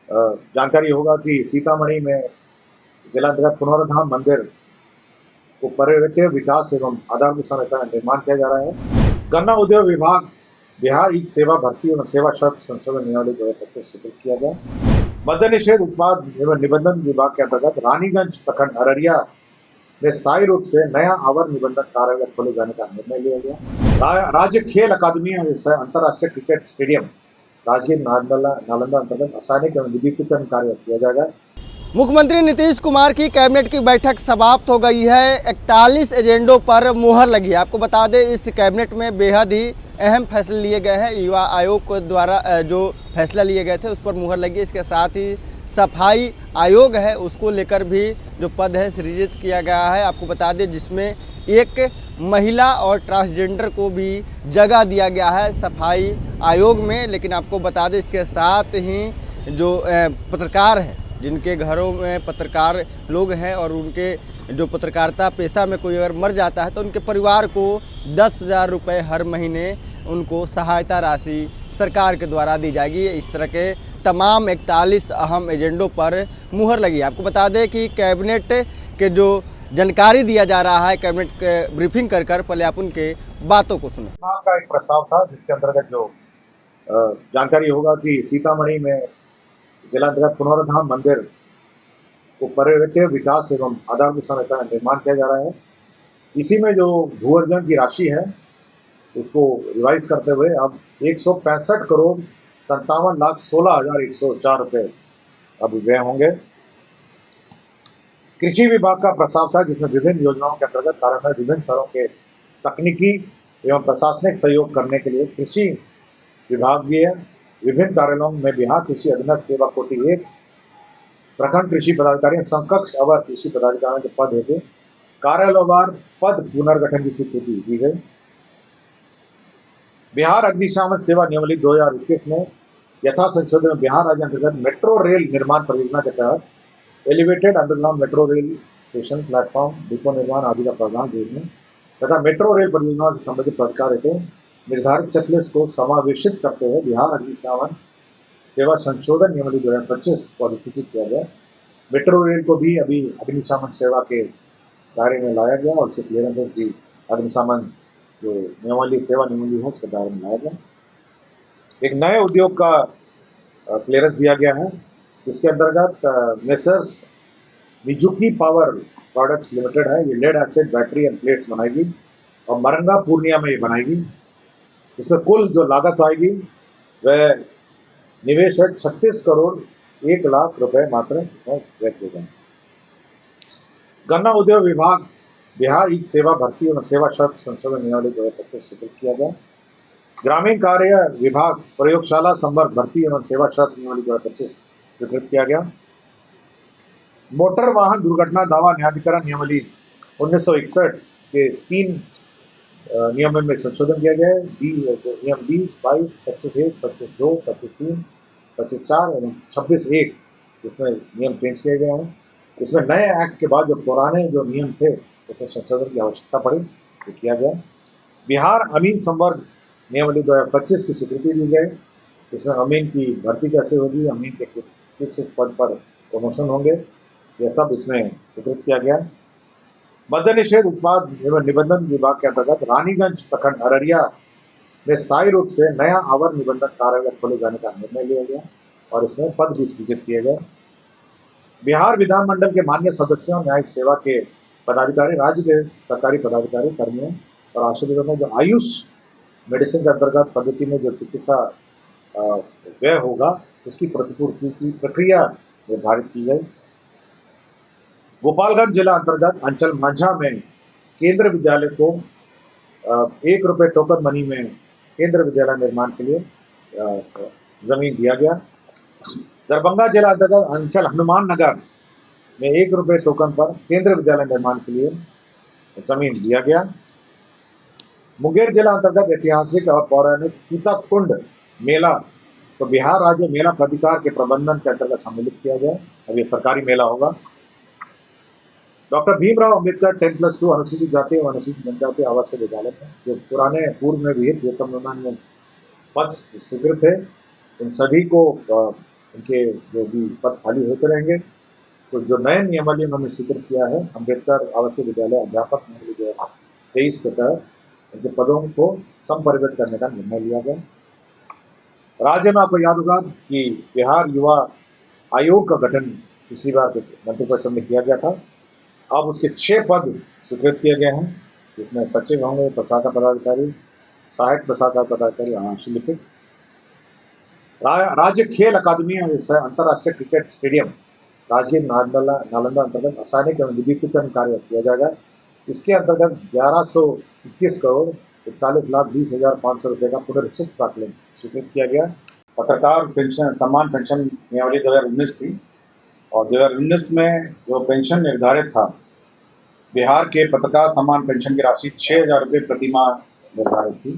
जानकारी होगा कि सीतामढ़ी में जिलांतर्गत पुनर्धाम मंदिर को पर्यटकीय विकास एवं आधारभूत संरचना का निर्माण किया जा रहा है। गन्ना उद्योग विभाग बिहार ई सेवा भर्ती एवं सेवा शर्त संशोधन नियमावली 2025 स्वीकृत किया गया। मद्य निषेध उत्पाद एवं निबंधन विभाग के अंतर्गत रानीगंज प्रखंड अररिया में स्थायी रूप से नया आवर निबंधन कार्यालय खोले जाने का निर्णय लिया गया। राज्य खेल अकादमी और अंतर्राष्ट्रीय क्रिकेट स्टेडियम राजगीर नालंदा अंतर्गत आसानी एवं विद्युतीकरण कार्य किया जाएगा। मुख्यमंत्री नीतीश कुमार की कैबिनेट की बैठक समाप्त हो गई है। 41 एजेंडों पर मुहर लगी है। आपको बता दें, इस कैबिनेट में बेहद ही अहम फैसले लिए गए हैं। युवा आयोग के द्वारा जो फैसला लिए गए थे उस पर मुहर लगी। इसके साथ ही सफाई आयोग है, उसको लेकर भी जो पद है सृजित किया गया है। आपको बता दें, जिसमें एक महिला और ट्रांसजेंडर को भी जगह दिया गया है सफाई आयोग में। लेकिन आपको बता दें, इसके साथ ही जो पत्रकार हैं, जिनके घरों में पत्रकार लोग हैं और उनके जो पत्रकारिता पेशा में कोई अगर मर जाता है तो उनके परिवार को 10,000 रुपये हर महीने उनको सहायता राशि सरकार के द्वारा दी जाएगी। इस तरह के तमाम 41 अहम एजेंडों पर मुहर लगी। आपको बता दें कि कैबिनेट के जो जानकारी दिया जा रहा है, कैबिनेट के ब्रीफिंग कर पहले आप उनके बातों को सुने। का एक प्रस्ताव था जिसके अंतर्गत जो जानकारी होगा कि सीतामढ़ी में जिलांतर्गत पुनर्धाम मंदिर को पर्यटकीय विकास एवं आधारभूत संरचना का निर्माण किया जा रहा है। इसी में जो भू अर्जन की राशि है उसको रिवाइज करते हुए अब 165 करोड़ 57,16,104 रुपये अब व्यय होंगे। कृषि विभाग का प्रस्ताव था जिसमें विभिन्न योजनाओं के अंतर्गत कार्यान्वयन विभिन्न स्तरों के तकनीकी एवं प्रशासनिक सहयोग करने के लिए कृषि विभागीय विभिन्न कार्यालयों में बिहार कृषि अधीनस्थ सेवा कोटि 1 प्रखंड कृषि पदाधिकारी समकक्ष अवर कृषि पदाधिकारियों के पद हेतु कार्यालयवार पद पुनर्गठन की स्वीकृति दी गई। बिहार अग्निशमन सेवा नियमावली 2021 में यथा संशोधन में बिहार राज्य अंतर्गत मेट्रो रेल निर्माण परियोजना के तहत elevated underground metro rail station platform depot निर्माण आदि का प्रावधान देखने तथा मेट्रो रेल परियोजना से संबंधित अधिकार हेतु निर्धारित चेकलिस्ट को समावेशित करते हुए बिहार अग्निशमन सेवा संशोधन नियमावली 2025 को अधिसूचित किया गया। मेट्रो रेल को भी अभी अग्निशमन सेवा के दायरे में लाया गया और उसके क्लियरेंस की अग्निशमन जो नियमावली सेवा नियमावली है उसके दायरे में लाया गया। एक नए उद्योग का क्लियरेंस दिया गया है, इसके अंतर्गत messrs Mizuki power products limited है, ये lead acid battery and plates बनाएगी और मरंगा पूर्णिया में ये बनाएगी। इसमें कुल जो लागत आएगी वह निवेश है 36 करोड़ 1 लाख रुपए मात्र व्यय किए गए। गन्ना उद्योग विभाग बिहार ई सेवा भर्ती एवं सेवा शर्त संशोधन नियमावली 2025 स्वीकृत किया गया। ग्रामीण कार्य विभाग प्रयोगशाला संवर्ग भर्ती एवं सेवा शर्त नियमावली 2025 स्वीकृत किया गया। मोटर वाहन दुर्घटना दावा न्यायाधिकरण नियमावली 1961 के 3 नियम में संशोधन किया गया है। नियम 20, 22, 25(1), 25(2), 25(3), 25(4) एवं 26(1) इसमें नियम चेंज किए गए हैं। इसमें नए एक्ट के बाद जो पुराने जो नियम थे उसमें संशोधन की आवश्यकता पड़ी तो किया गया। बिहार अमीन संवर्ग नियमावली 2025 की स्वीकृति दी गई। इसमें अमीन की भर्ती कैसे होगी, अमीन के किस पद पर प्रमोशन होंगे, यह सब इसमें स्वीकृत किया गया। मद्य निषेध उत्पाद एवं निबंधन विभाग के अंतर्गत रानीगंज प्रखंड अररिया में स्थायी रूप से नया आवर निबंधन कार्यालय खोले जाने का निर्णय लिया गया और इसमें पद भी सृजित किए गए। बिहार विधानमंडल के मान्य सदस्यों न्यायिक सेवा के पदाधिकारी राज्य के सरकारी पदाधिकारी कर्मियों और आश्रितों में जो आयुष मेडिसिन के अंतर्गत पद्धति में जो चिकित्सा व्यय होगा उसकी प्रतिपूर्ति की प्रक्रिया निर्धारित की गई। गोपालगंज जिला अंतर्गत अंचल मंझा में केंद्र विद्यालय को 1 रुपये टोकन मनी में केंद्र विद्यालय निर्माण के लिए जमीन दिया गया। दरभंगा जिला अंतर्गत अंचल हनुमान नगर में 1 रुपये टोकन पर केंद्र विद्यालय निर्माण के लिए जमीन दिया गया। मुंगेर जिला अंतर्गत ऐतिहासिक और पौराणिक सीताकुंड मेला तो बिहार राज्य मेला प्राधिकार के प्रबंधन के अंतर्गत सम्मिलित किया गया। अब ये सरकारी मेला होगा। डॉक्टर भीमराव अंबेडकर 10+2 अनुसूचित जाति और अनुसूचित जनजाति आवासीय विद्यालय है जो पुराने पूर्व में भी वेतन में पद स्वीकृत थे, इन सभी को उनके जो भी पद खाली होते रहेंगे। तो जो नए नियमावली उन्होंने स्वीकृत किया है, अम्बेडकर आवासीय विद्यालय अध्यापक नियमावली 2023 के तहत उनके पदों को संपरिवर्तित करने का निर्णय लिया गया। राज्य में आपको याद होगा कि बिहार युवा आयोग का गठन पिछली बार मंत्रिपरिषद में किया गया था। अब उसके 6 पद स्वीकृत किए गए हैं, जिसमें सचिव होंगे, प्रशाखा पदाधिकारी, सहायक प्रशाखा पदाधिकारी, आंशिक। राज्य खेल अकादमी और अंतर्राष्ट्रीय क्रिकेट स्टेडियम राजगीर नालंदा अंतर्गत आसानिक एवं विद्युतीकरण कार्य किया जाएगा। इसके अंतर्गत 1121 करोड़ 41,20,500 रुपये का पुनरीक्षित प्राकलन स्वीकृत किया गया। पत्रकार पेंशन सम्मान पेंशन नियमावली 2019 थी और 2019 में जो पेंशन निर्धारित था, बिहार के पत्रकार सम्मान पेंशन की राशि 6,000 रुपये प्रति माह निर्धारित थी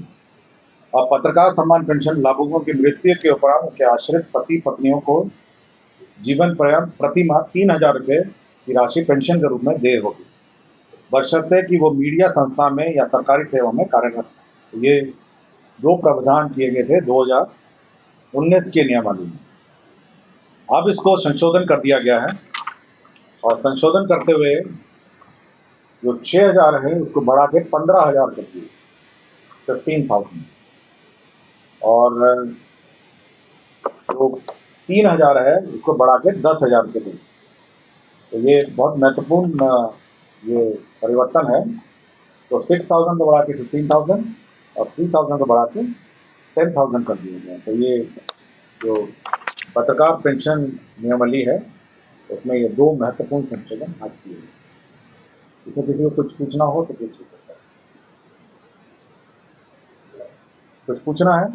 और पत्रकार सम्मान पेंशन लाभुकों की मृत्यु के उपरांत उनके आश्रित पति पत्नियों को जीवन पर्यंत प्रति माह 3,000 रुपये की राशि पेंशन के रूप में देय होगी, बशर्ते कि वो मीडिया संस्था में या सरकारी सेवा में कार्यरत है। ये 2 प्रावधान किए गए थे 2019 के नियमावली में। अब इसको संशोधन कर दिया गया है और संशोधन करते हुए जो 6,000 है उसको बढ़ा के 15,000 कर दिए, 15,000, और जो 3,000 है उसको बढ़ा के 10,000 के दी। तो ये बहुत महत्वपूर्ण ये परिवर्तन है। तो 6,000 को बढ़ा के 15,000 और 3,000 को बढ़ा के 10,000 कर दिया गया। तो ये जो पत्रकार पेंशन नियमावली है उसमें ये 2 महत्वपूर्ण संशोधन आज किए गए। इसमें किसी को कुछ पूछना हो तो पूछ सकते हैं। कुछ पूछना है?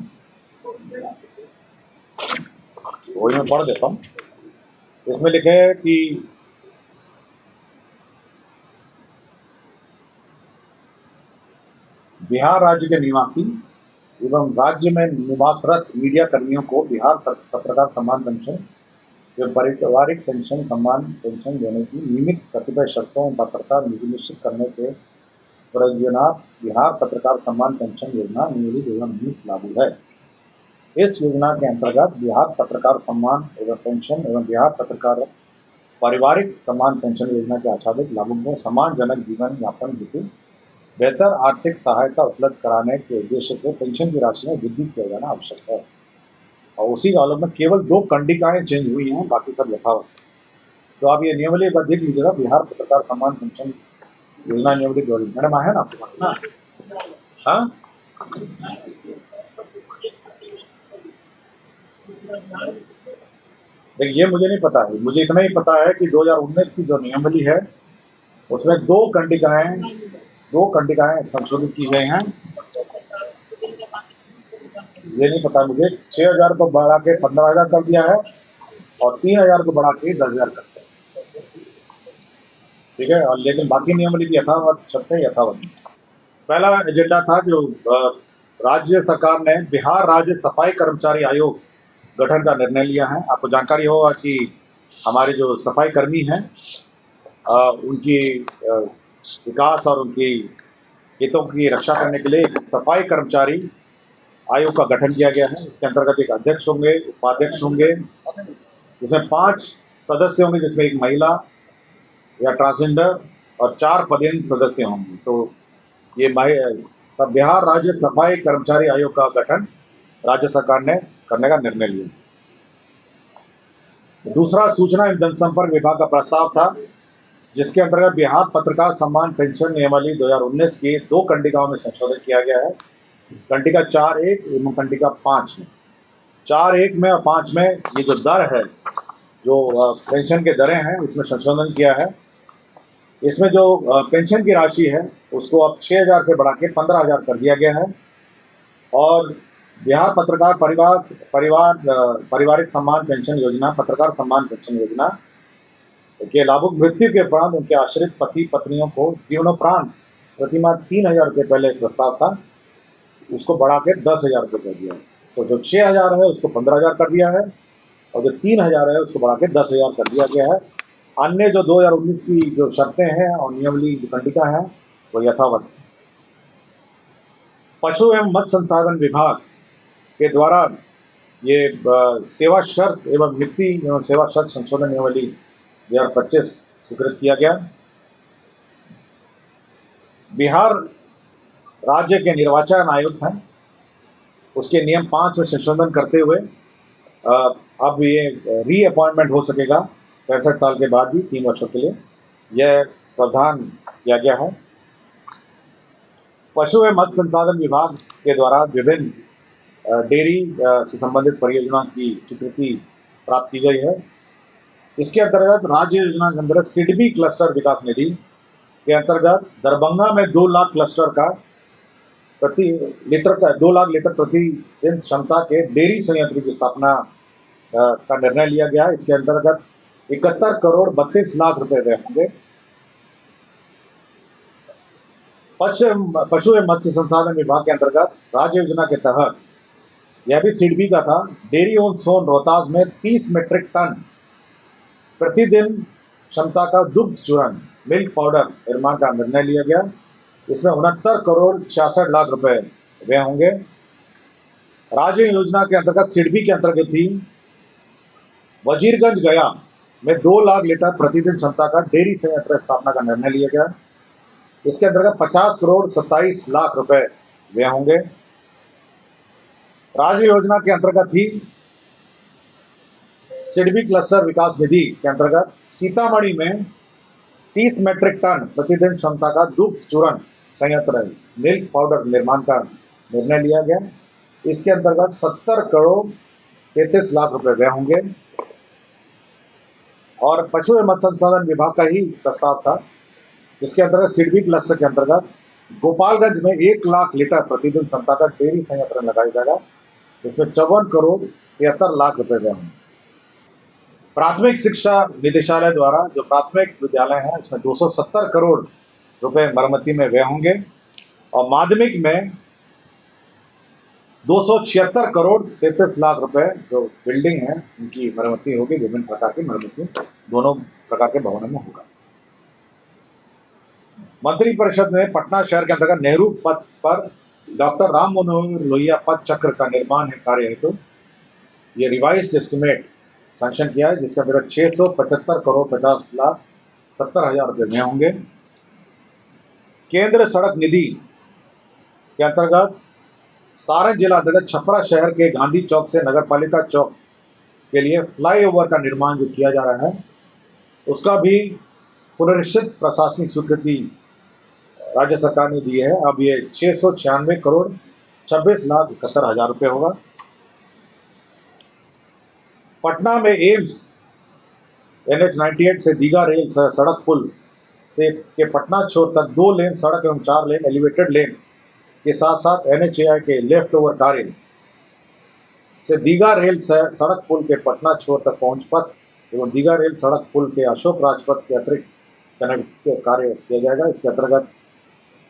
वही मैं पढ़ देता हूँ। इसमें लिखे है कि बिहार राज्य के निवासी एवं राज्य में निवासरत मीडिया कर्मियों को बिहार पत्रकार सम्मान पेंशन जो पारिवारिक पेंशन सम्मान पेंशन देने की नियमित कतिपय शर्तों पात्रता निश्चित करने के प्रयोजनार्थ बिहार पत्रकार सम्मान पेंशन योजना नियमावली 2019 लागू है। इस योजना के अंतर्गत बिहार पत्रकार सम्मान एवं पेंशन एवं बिहार पत्रकार पारिवारिक सम्मान पेंशन योजना के आच्छादित लाभुकों को सम्मानजनक जीवन यापन हेतु बेहतर आर्थिक सहायता उपलब्ध कराने के उद्देश्य से पेंशन की राशि में वृद्धि किया जाना आवश्यक है। और उसी कालम में केवल 2 कंडिकाएं चेंज हुई हैं, बाकी सब यथावत। तो आप ये नियमावली एक बार देख लीजिएगा, बिहार पत्रकार सम्मान पेंशन योजना नियमावली 2019 मैडम आया ना आपके पास ना? हाँ, देखिए ये मुझे नहीं पता है, मुझे इतना ही पता है कि 2019 की जो नियमावली है उसमें 2 कंडिकाएं संशोधित की गई हैं। ये नहीं पता मुझे। 6,000 को बढ़ा के 15,000 कर दिया है और 3,000 को बढ़ा के 10,000 करते हैं, ठीक है। और लेकिन बाकी नियमावली की यथावत शर्तें यथावत। पहला एजेंडा था जो राज्य सरकार ने बिहार राज्य सफाई कर्मचारी आयोग गठन का निर्णय लिया है। आपको जानकारी होगा कि हमारे जो सफाई कर्मी हैं उनकी विकास और उनकी हितों की रक्षा करने के लिए एक सफाई कर्मचारी आयोग का गठन किया गया है। इसके अंतर्गत एक अध्यक्ष होंगे, उपाध्यक्ष होंगे, जिसमें 5 सदस्य होंगे, जिसमें एक महिला या ट्रांसजेंडर और 4 पदेन सदस्य होंगे। तो ये बिहार राज्य सफाई कर्मचारी आयोग का गठन राज्य सरकार ने करने का निर्णय लिया। दूसरा सूचना एवं जनसंपर्क विभाग का प्रस्ताव था, जिसके अंतर्गत बिहार पत्रकार सम्मान पेंशन नियमावली 2019 की 2 कंडिकाओं में संशोधन किया गया है। कंडिका 4.1 एवं कंडिका 5 में 4.1 में और 5 में ये जो दर है, जो पेंशन के दरें हैं, इसमें संशोधन किया है। इसमें जो पेंशन की राशि है उसको अब 6,000 से बढ़ा के 15,000 कर दिया गया है और बिहार पत्रकार पारिवारिक सम्मान पेंशन योजना पत्रकार सम्मान पेंशन योजना के लाभुक मृत्यु के उपरांत उनके आश्रित पति पत्नियों को जीवनोपरांत प्रतिमाह 3,000 रुपये पहले प्रस्ताव था, उसको बढ़ा के 10,000 रुपये कर दिया है। तो जो 6,000 है उसको 15,000 कर दिया है और जो 3,000 है उसको बढ़ा के 10,000 कर दिया गया है। अन्य जो 2019 की जो शर्तें हैं और नियमावली जो कंडिका है वो यथावत। पशु एवं मत्स्य संसाधन विभाग के द्वारा ये सेवा शर्त एवं नीति एवं सेवा शर्त संशोधन नियमावली 2025 स्वीकृत किया गया। बिहार राज्य के निर्वाचन आयुक्त हैं, उसके नियम 5 में संशोधन करते हुए अब ये री अपॉइंटमेंट हो सकेगा 65 साल के बाद भी 3 वर्षों के लिए, यह प्रावधान किया गया है। पशु एवं मत्स्य संसाधन विभाग के द्वारा विभिन्न डेयरी से संबंधित परियोजना की स्वीकृति प्राप्त की गई है। इसके अंतर्गत राज्य योजना के अंतर्गत सिडबी क्लस्टर विकास निधि के अंतर्गत दरभंगा में 2 लाख क्लस्टर का 2 लाख लीटर प्रति दिन क्षमता के डेयरी संयंत्र की स्थापना का निर्णय लिया गया। इसके अंतर्गत 71 करोड़ 32 लाख रुपए व्यय होंगे। पशु एवं मत्स्य संसाधन विभाग के अंतर्गत राज्य योजना के तहत यह भी सिडबी का था। डेयरी ऑन सोन रोहतास में 30 मीट्रिक टन प्रतिदिन क्षमता का दुग्ध चूर्ण मिल्क पाउडर निर्माण का निर्णय लिया गया। इसमें 69 करोड़ 66 लाख रुपए व्यय होंगे। राज्य योजना के अंतर्गत सिडबी के अंतर्गत ही वजीरगंज गया में 2 लाख लीटर प्रतिदिन क्षमता का डेयरी संयंत्र स्थापना का निर्णय लिया गया। इसके अंतर्गत 50 करोड़ 27 लाख रुपए व्यय होंगे। राज्य योजना के अंतर्गत ही सिडबी क्लस्टर विकास निधि के अंतर्गत सीतामढ़ी में 30 मीट्रिक टन प्रतिदिन क्षमता का दुग्ध चूर्ण संयंत्र मिल्क पाउडर निर्माण का निर्णय लिया गया। इसके अंतर्गत 70 करोड़ 33 लाख रुपए व्यय होंगे। और पशु एवं मत्स्य संसाधन विभाग का ही प्रस्ताव था, इसके अंतर्गत सिडबी क्लस्टर के अंतर्गत गोपालगंज में 1 लाख लीटर प्रतिदिन क्षमता का डेयरी संयंत्र लगाया जाएगा। इसमें 54 करोड़ 73 लाख रुपए व्यय होंगे। प्राथमिक शिक्षा निदेशालय द्वारा जो प्राथमिक विद्यालय है, इसमें 270 करोड़ रुपए मरम्मती में व्यय होंगे और माध्यमिक में 276 करोड़ 33 लाख रुपए जो बिल्डिंग है उनकी मरम्मती होगी। विभिन्न प्रकार की मरम्मती दोनों प्रकार के भवनों में होगा। मंत्रिपरिषद ने पटना शहर के अंतर्गत नेहरू पथ पर डॉक्टर राम मनोहर लोहिया पथ चक्र का निर्माण कार्य हेतु ये रिवाइज्ड एस्टिमेट सैंक्शन किया है, जिसका अंतर्गत 675 करोड़ 50 लाख 70 हजार रुपए में होंगे। केंद्र सड़क निधि के अंतर्गत सारण जिला अंतर्गत छपरा शहर के गांधी चौक से नगरपालिका चौक के लिए फ्लाईओवर का निर्माण जो किया जा रहा है, उसका भी पुनरीक्षित प्रशासनिक स्वीकृति राज्य सरकार ने दी है। अब ये 696 करोड़ 26 लाख 71 हजार रुपए होगा। पटना में एम्स NH 98 से दीघा रेल सड़क पुल से के पटना छोर तक 2 लेन सड़क एवं 4 लेन एलिवेटेड लेन के साथ साथ NHAI के लेफ्ट ओवर कार्य से दीघा रेल सड़क पुल के पटना छोर तक पहुंच पथ एवं दीघा रेल सड़क पुल के अशोक राजपथ के अतिरिक्त कनेक्ट कार्य किया जाएगा। इसके अंतर्गत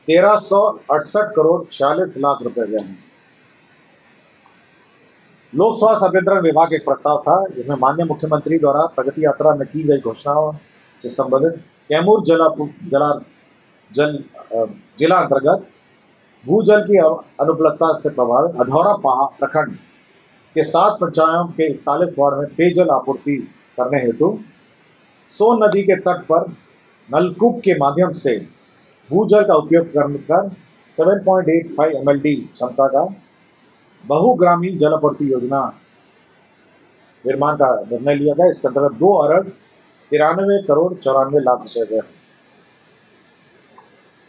1368 करोड़ 46 लाख रुपए व्यय हैं। लोक स्वास्थ्य अभियंत्रण विभाग एक प्रस्ताव था, जिसमें माननीय मुख्यमंत्री द्वारा प्रगति यात्रा में की गई घोषणाओं से संबंधित कैमूर जिला अंतर्गत भूजल की अनुपलब्धता से प्रभावित अधौरा प्रखंड के 7 पंचायतों के 41 वार्ड में पेयजल आपूर्ति करने हेतु सोन नदी के तट पर नलकूप के माध्यम से भूजल का उपयोग कर 7.85 MLD क्षमता का बहुग्रामीण जल आपूर्ति योजना निर्माण का निर्णय लिया गया। इसके अंतर्गत 2 अरब 93 करोड़ 94 लाख रुपए।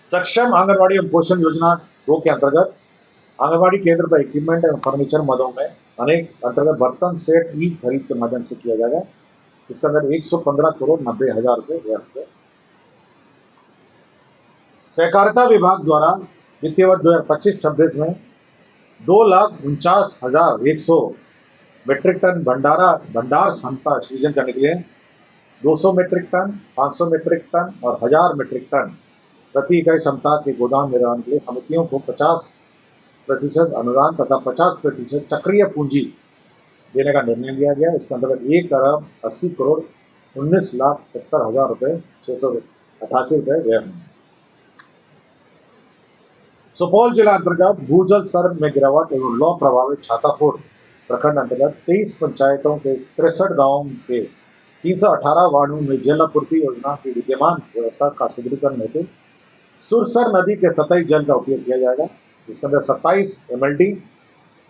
सक्षम आंगनबाड़ी एवं पोषण योजना 2 के अंतर्गत आंगनबाड़ी केंद्र पर इक्विपमेंट एवं फर्नीचर मदों में अनेक अंतर्गत बर्तन सेट ई खरीद के माध्यम से किया जाएगा। इसके अंदर 115 करोड़ 90 हजार रुपए व्यय होंगे। सहकारिता विभाग द्वारा वित्तीय वर्ष 2025-26 में 2,49,100 मीट्रिक टन भंडार क्षमता सृजन करने के लिए 200 मीट्रिक टन, 500 मीट्रिक टन और 1000 मीट्रिक टन प्रति इकाई क्षमता के गोदाम निर्माण के लिए समितियों को 50% अनुदान तथा 50% चक्रीय पूंजी देने का निर्णय लिया गया। इसके अंतर्गत 1 अरब 80 करोड़ 19 लाख 70 हजार रुपए 688 रुपए व्यय होंगे। सुपौल जिला अंतर्गत भूजल स्तर में गिरावट एवं लौ प्रभावित छातापुर प्रखंड अंतर्गत 23 पंचायतों के 63 गांवों के 318 वार्डों में जल आपूर्ति योजना की विद्यमान व्यवस्था का सुदृढ़ीकरण हेतु सुरसर नदी के सतही जल का उपयोग किया जाएगा। इसके अंदर 27 MLD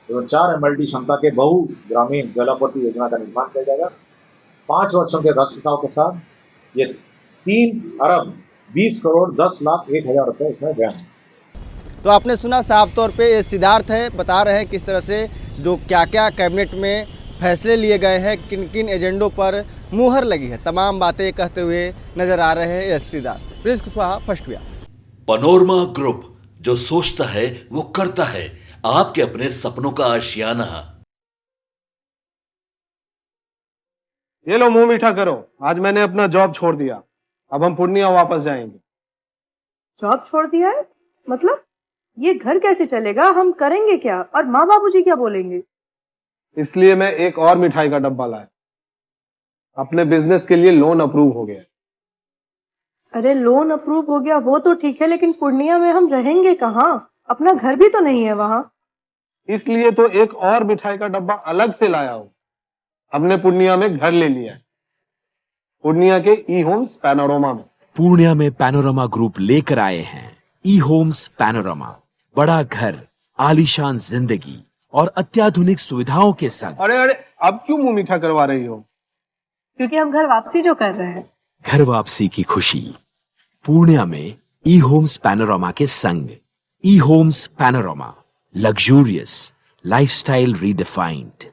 एवं 4 MLD क्षमता के बहु ग्रामीण जल आपूर्ति योजना का निर्माण किया जाएगा। 5 वर्षों के रखरखाव के साथ ये 3 अरब 20 करोड़ 10 लाख 1 हजार रुपए इसमें व्यय है। तो आपने सुना, साफ तौर पे ये सिद्धार्थ है, बता रहे हैं किस तरह से जो क्या क्या कैबिनेट में फैसले लिए गए हैं, किन किन एजेंडों पर मुहर लगी है, तमाम बातें कहते हुए नजर आ रहे हैं S Siddharth. Prince Kushwaha, first व्या। पनोरमा ग्रुप, जो सोचता है वो करता है। आपके अपने सपनों का आशियाना। ये लो मुंह मीठा करो, आज मैंने अपना जॉब छोड़ दिया, अब हम पूर्णिया वापस जाएंगे। जॉब छोड़ दिया है? मतलब ये घर कैसे चलेगा? हम करेंगे क्या? और माँ बाबूजी क्या बोलेंगे? इसलिए मैं एक और मिठाई का डब्बा लाया। अपने बिजनेस के लिए लोन अप्रूव हो गया। अरे लोन अप्रूव हो गया वो तो ठीक है, लेकिन पूर्णिया में हम रहेंगे कहाँ? अपना घर भी तो नहीं है वहाँ। इसलिए तो एक और मिठाई का डब्बा अलग से लाया हूँ। हमने पूर्णिया में घर ले लिया है, पूर्णिया के ई होम्स पैनोरमा में। पूर्णिया में पैनोरमा ग्रुप लेकर आए हैं ई होम्स पैनोरमा। बड़ा घर, आलीशान जिंदगी और अत्याधुनिक सुविधाओं के संग। अरे अरे, अब क्यों मुंह मीठा करवा रही हो? क्योंकि हम घर वापसी जो कर रहे हैं। घर वापसी की खुशी पूर्णिया में ई होम्स पैनोरमा के संग। E Homes Panorama, luxurious lifestyle redefined.